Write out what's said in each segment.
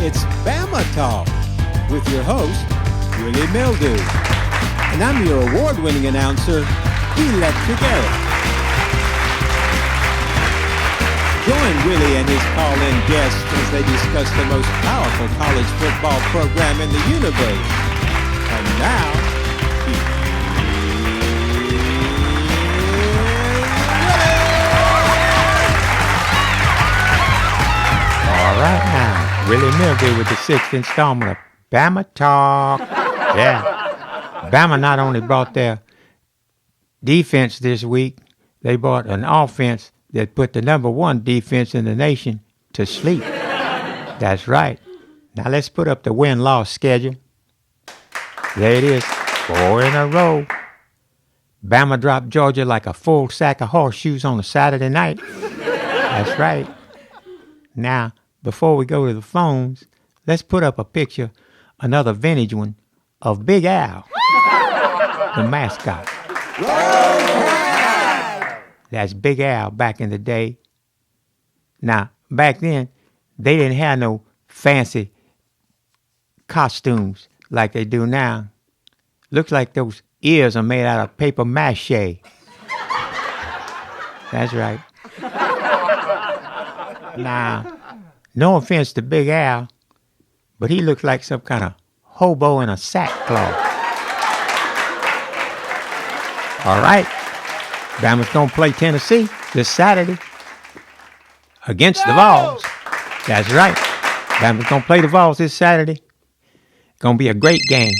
It's BAMA Talk with your host, Willie Mildew. And I'm your award-winning announcer, Electric Eric. Join Willie and his call-in guests as they discuss the most powerful college football program in the universe. And now, all right now, Willie Mildew with the sixth installment of BAMA Talk. Yeah. BAMA not only brought their defense this week, they brought an offense that put the number one defense in the nation to sleep. That's right. Now let's put up the win-loss schedule. There it is, 4 in a row. Bama dropped Georgia like a full sack of horseshoes on a Saturday night. That's right. Now, before we go to the phones, let's put up a picture, another vintage one, of Big Al, the mascot. That's Big Al back in the day. Now, back then, they didn't have no fancy costumes like they do now. Looks like those ears are made out of paper mache. That's right. Now, no offense to Big Al, but he looks like some kind of hobo in a sackcloth. All right. Bama's going to play Tennessee this Saturday against the Vols. That's right. Bama's going to play the Vols this Saturday. Going to be a great game.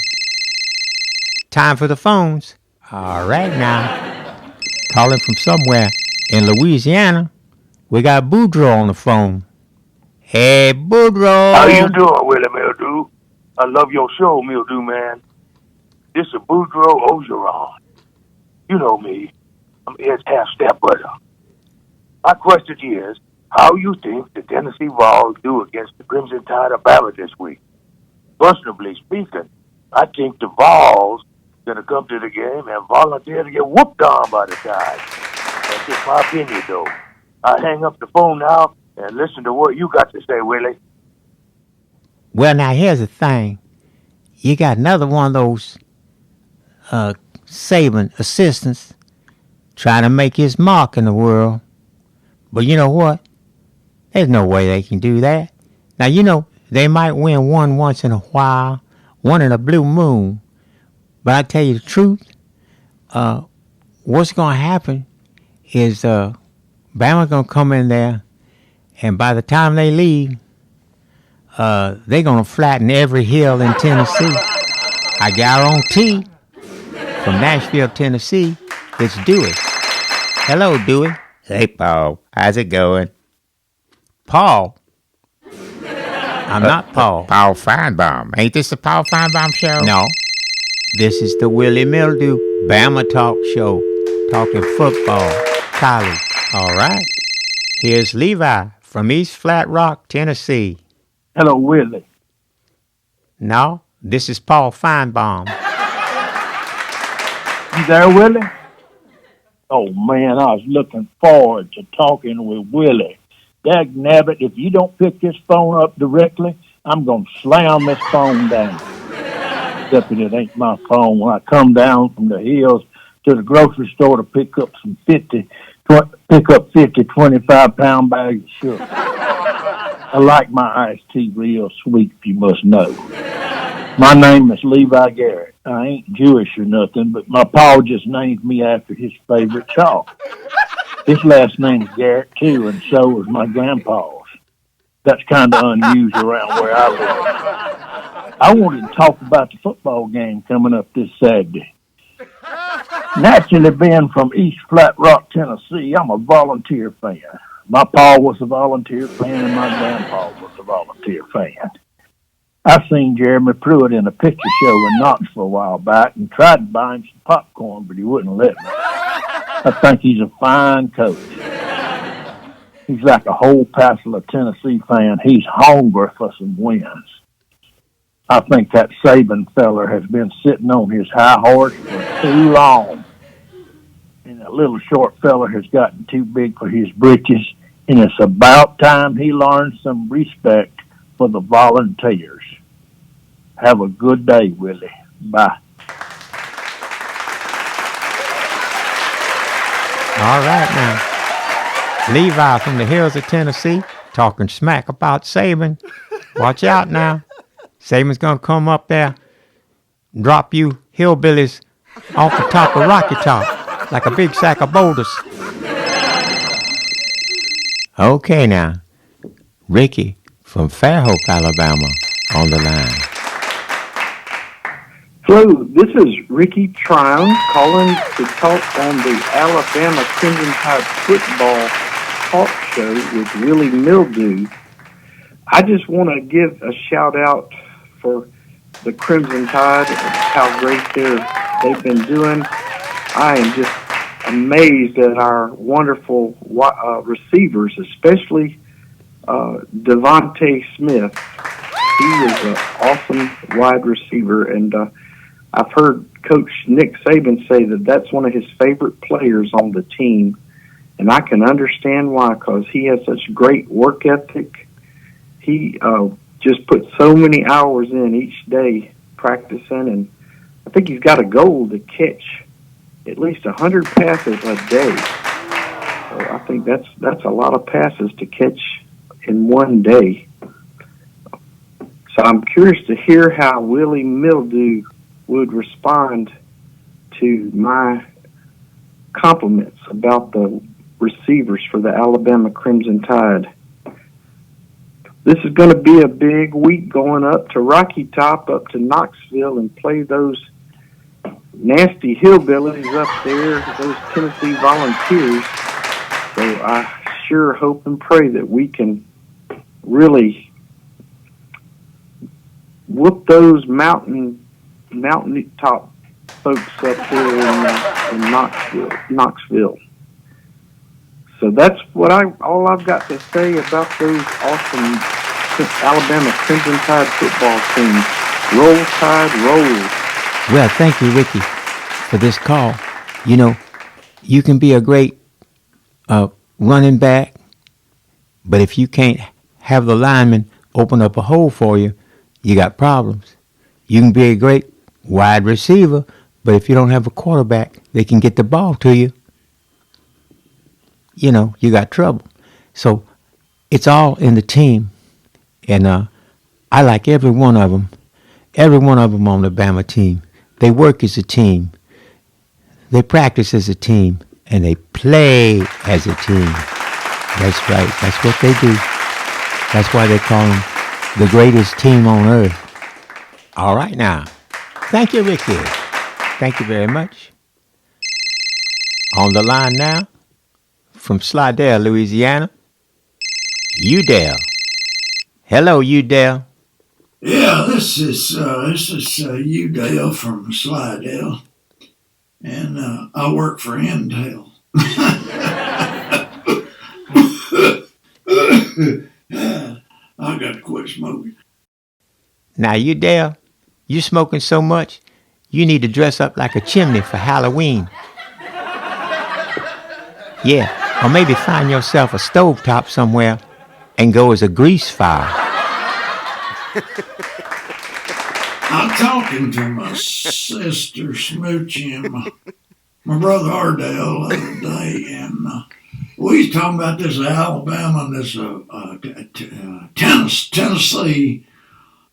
Time for the phones. All right now. Calling from somewhere in Louisiana, we got Boudreaux on the phone. Hey, Boudreaux. How you doing, Willie Mildew? I love your show, Mildew, man. This is Boudreaux Ogeron. You know me. I'm Ed's half-step brother. My question is, how you think the Tennessee Vols do against the Crimson Tide of Bama this week? Personally speaking, I think the Vols going to come to the game and volunteer to get whooped on by the Tide. That's just my opinion, though. I hang up the phone now and listen to what you got to say, Willie. Well, now, here's the thing. You got another one of those Saban assistants trying to make his mark in the world. But you know what? There's no way they can do that. Now, you know, they might win one once in a while, one in a blue moon. But I tell you the truth, what's going to happen is Bama's going to come in there, and by the time they leave, they're going to flatten every hill in Tennessee. I guarantee. From Nashville, Tennessee, it's Dewey. Hello, Dewey. Hey, Paul. How's it going? Paul? I'm not Paul. Paul Feinbaum. Ain't this the Paul Feinbaum show? No. This is the Willie Mildew Bama Talk show. Talking football, college. All right. Here's Levi from East Flat Rock, Tennessee. Hello, Willie. No, this is Paul Feinbaum. You there, Willie? Oh, man, I was looking forward to talking with Willie. Dagnabbit, if you don't pick this phone up directly, I'm going to slam this phone down. Except that it ain't my phone. When I come down from the hills to the grocery store to pick up 50, 25-pound bags of sugar. I like my iced tea real sweet, if you must know. My name is Levi Garrett. I ain't Jewish or nothing, but my pa just named me after his favorite chalk. His last name's Garrett, too, and so is my grandpa's. That's kind of unusual around where I live. I wanted to talk about the football game coming up this Saturday. Naturally, being from East Flat Rock, Tennessee, I'm a volunteer fan. My pa was a volunteer fan, and my grandpa was a volunteer fan. I seen Jeremy Pruitt in a picture show in Knoxville a while back and tried to buy him some popcorn, but he wouldn't let me. I think he's a fine coach. He's like a whole passel of Tennessee fan. He's hungry for some wins. I think that Saban feller has been sitting on his high horse for too long. And that little short feller has gotten too big for his britches, and it's about time he learns some respect for for the volunteers. Have a good day, Willie. Bye. All right now. Levi from the hills of Tennessee talking smack about Saban. Watch out now. Saban's going to come up there and drop you hillbillies off the top of Rocky Top like a big sack of boulders. Okay now. Ricky from Fairhope, Alabama on the line. Hello, this is Ricky Tryon calling to talk on the Alabama Crimson Tide football talk show with Willie Mildew. I just want to give a shout out for the Crimson Tide and how great they've been doing. I am just amazed at our wonderful receivers, especially Devontae Smith. He is an awesome wide receiver, and I've heard Coach Nick Saban say that that's one of his favorite players on the team, and I can understand why, because he has such great work ethic. He just puts so many hours in each day practicing, and I think he's got a goal to catch at least 100 passes a day. So I think that's a lot of passes to catch in one day. So I'm curious to hear how Willie Mildew would respond to my compliments about the receivers for the Alabama Crimson Tide. This is going to be a big week going up to Rocky Top, up to Knoxville, and play those nasty hillbillies up there, those Tennessee Volunteers. So I sure hope and pray that we can really whoop those mountain top folks up here in Knoxville. So that's all I've got to say about those awesome Alabama Crimson Tide football teams. Roll Tide, roll. Well, thank you, Ricky, for this call. You know, you can be a great running back, but if you can't have the lineman open up a hole for you, you got problems. You can be a great wide receiver, but if you don't have a quarterback, they can get the ball to you. You know, you got trouble. So it's all in the team. And I like every one of them on the BAMA team. They work as a team. They practice as a team. And they play as a team. That's right. That's what they do. That's why they call them the greatest team on earth. All right now. Thank you, Ricky. Thank you very much. On the line now, from Slidell, Louisiana, Udell. Hello, Udell. Yeah, this is Udell from Slidell, and I work for Intel. I got to quit smoking. Now, Udell, you smoking so much, you need to dress up like a chimney for Halloween. Yeah. Or maybe find yourself a stovetop somewhere and go as a grease fire. I'm talking to my sister Smoochie and my brother Ardell the other day, and we was talking about this Alabama and this Tennessee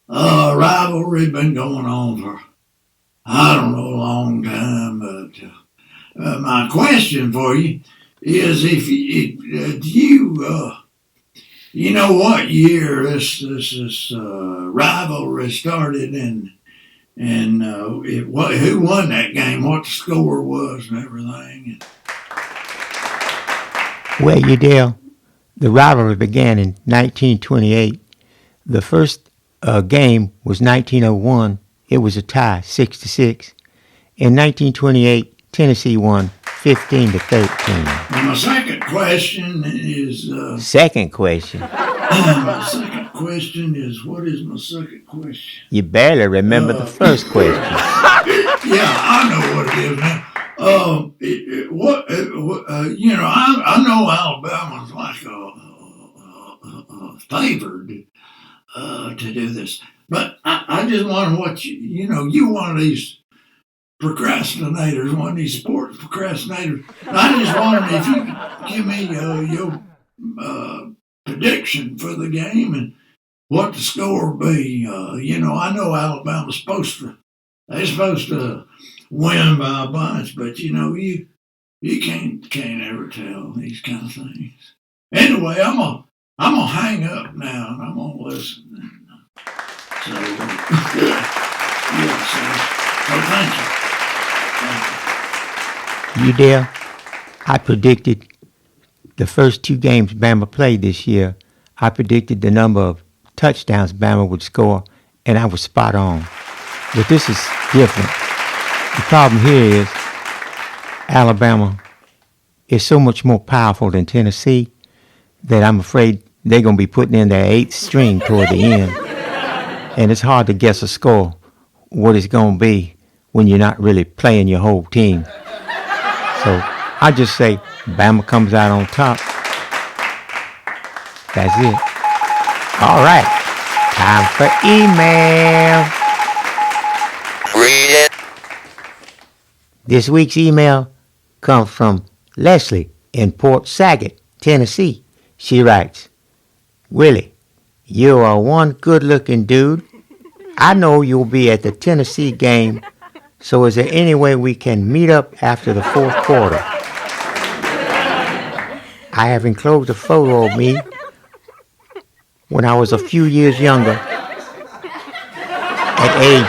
rivalry been going on for, I don't know, a long time. But my question for you is, if you know what year this rivalry started, and who won that game, what the score was, and everything. Well, Udell, the rivalry began in 1928. The first game was 1901. It was a tie, 6-6. In 1928, Tennessee won 15-13. And my second question is... Second question? My second question is, what is my second question? You barely remember the first question. Yeah, I know what it is now. I know Alabama's like a favored to do this. But I just wonder what you one of these procrastinators, one of these sports procrastinators. I just wondered if you could give me your prediction for the game and what the score will be. I know Alabama's they're supposed to win by a bunch, but you can't ever tell these kind of things. Anyway, I'm gonna hang up now and I'm gonna listen. So yeah, so thank you. You there? I predicted the first 2 games Bama played this year. I predicted the number of touchdowns Bama would score, and I was spot on. But this is different. The problem here is Alabama is so much more powerful than Tennessee that I'm afraid they're going to be putting in their 8th string toward the end. And it's hard to guess a score, what it's going to be when you're not really playing your whole team. So I just say Bama comes out on top. That's it. All right. Time for email. Read it. This week's email comes from Leslie in Port Saget, Tennessee. She writes, Willie, you are one good-looking dude. I know you'll be at the Tennessee game, so is there any way we can meet up after the 4th quarter? I have enclosed a photo of me when I was a few years younger, at age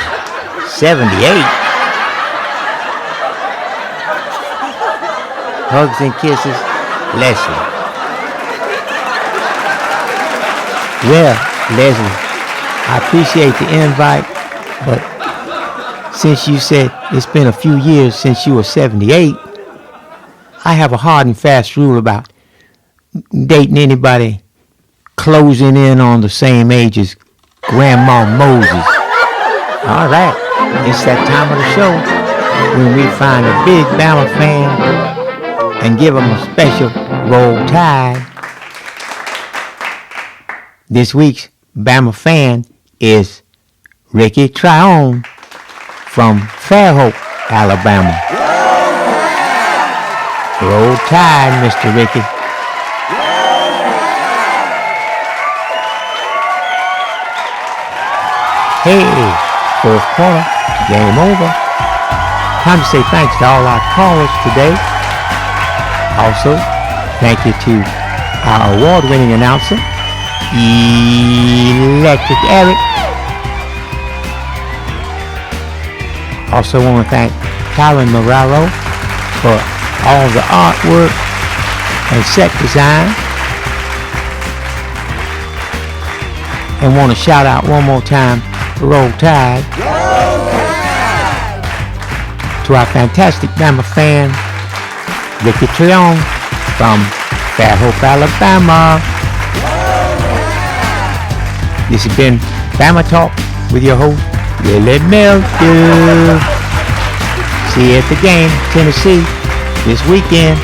78. Hugs and kisses, Leslie. Well, Leslie, I appreciate the invite, but since you said it's been a few years since you were 78, I have a hard and fast rule about dating anybody closing in on the same age as Grandma Moses. All right, it's that time of the show when we find a big Bama fan and give him a special Roll Tide. This week's Bama fan is Ricky Tryon from Fairhope, Alabama. Roll Tide, Mr. Ricky. Hey, 4th quarter, game over. Time to say thanks to all our callers today. Also, thank you to our award-winning announcer, Electric Eric. Also want to thank Colin Moraro for all the artwork and set design. And want to shout out one more time, Roll Tide, to our fantastic Bama fan, Ricky Tryon from Fairhope, Alabama. This has been BAMA Talk with your host, Willie Mildew. See you at the game, Tennessee, this weekend.